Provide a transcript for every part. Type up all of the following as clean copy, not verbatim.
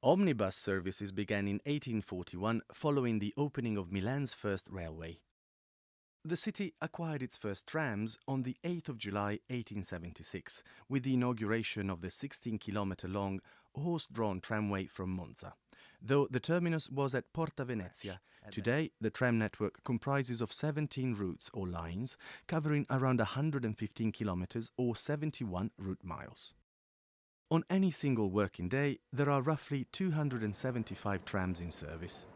Omnibus services began in 1841 following the opening of Milan's first railway. The city acquired its first trams on the 8th of July 1876 with the inauguration of the 16-kilometre-long horse-drawn tramway from Monza, though the terminus was at Porta Venezia. Today, the tram network comprises of 17 routes or lines, covering around 115 kilometres or 71 route miles. On any single working day, there are roughly 275 trams in service.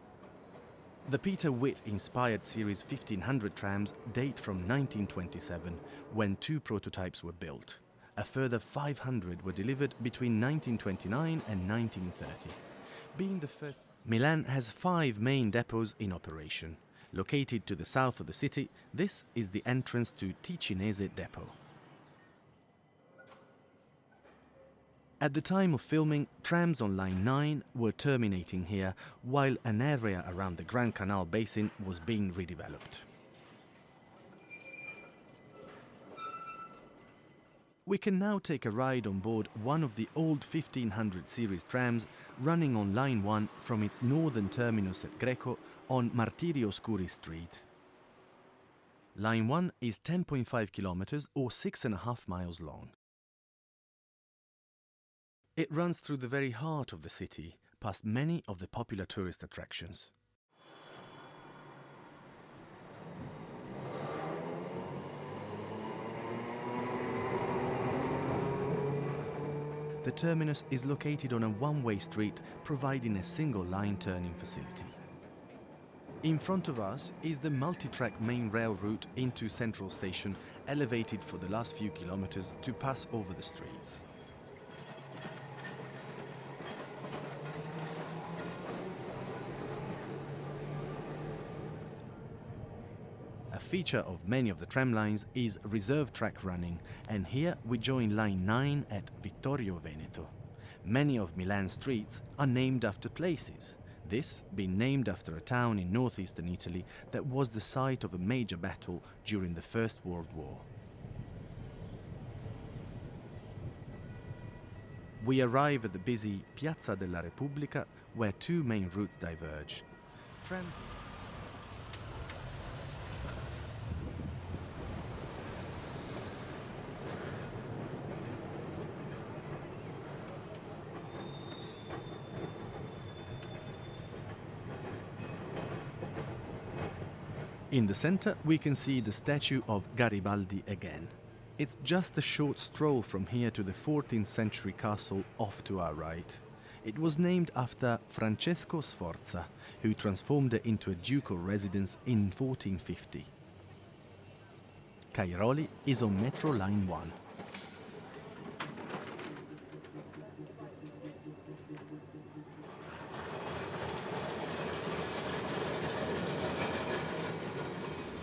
The Peter Witt-inspired Series 1500 trams date from 1927, when 2 prototypes were built. A further 500 were delivered between 1929 and 1930. Being the first, Milan has 5 main depots in operation. Located to the south of the city, this is the entrance to Ticinese Depot. At the time of filming, trams on Line 9 were terminating here, while an area around the Grand Canal basin was being redeveloped. We can now take a ride on board one of the old 1500 series trams running on Line 1 from its northern terminus at Greco on Martirio Scuri Street. Line 1 is 10.5 kilometers or 6.5 miles long. It runs through the very heart of the city, past many of the popular tourist attractions. The terminus is located on a one-way street, providing a single-line turning facility. In front of us is the multi-track main rail route into Central Station, elevated for the last few kilometers to pass over the streets. A feature of many of the tram lines is reserve track running, and here we join Line 9 at Vittorio, Veneto. Many of Milan's streets are named after places, this being named after a town in northeastern Italy that was the site of a major battle during the First World War. We arrive at the busy Piazza della Repubblica, where 2 main routes diverge. In the center, we can see the statue of Garibaldi again. It's just a short stroll from here to the 14th century castle off to our right. It was named after Francesco Sforza, who transformed it into a ducal residence in 1450. Cairoli is on Metro Line 1.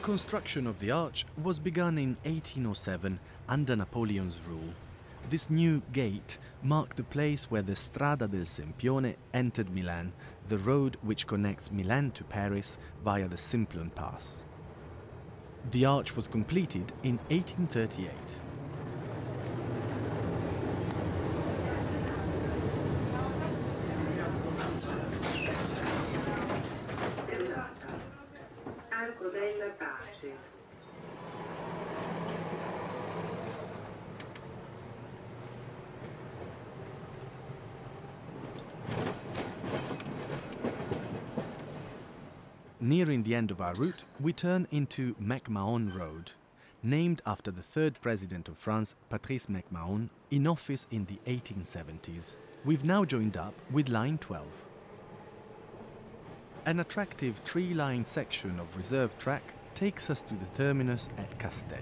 Construction of the arch was begun in 1807 under Napoleon's rule. This new gate marked the place where the Strada del Sempione entered Milan, the road which connects Milan to Paris via the Simplon Pass. The arch was completed in 1838. Nearing the end of our route, we turn into MacMahon Road, named after the 3rd President of France, Patrice MacMahon, in office in the 1870s. We've now joined up with Line 12. An attractive 3-line section of reserve track takes us to the terminus at Castelli.